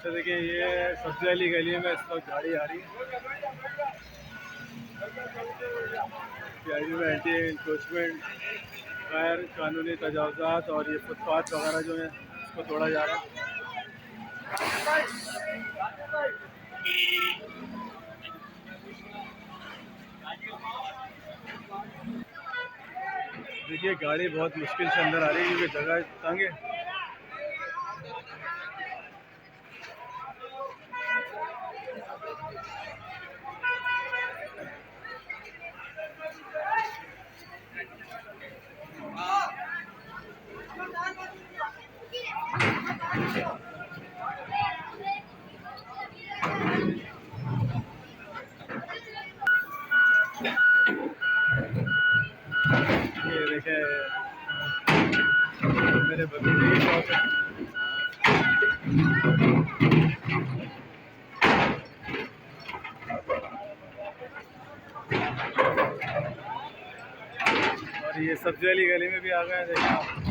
तो देखिए ये सब्जी वाली गली में इस वक्त गाड़ी आ रही है। में एंटी इंक्रोचमेंट, गैर कानूनी तजावज़ात और ये फुटपाथ वगैरह जो है उसको तोड़ा जा रहा है। देखिए गाड़ी बहुत मुश्किल से अंदर आ रही है क्योंकि जगह तंग है। ये देखे मेरे भतीजे की शॉप है। और ये सब्जी वाली गली में भी आ गए हैं देखिए।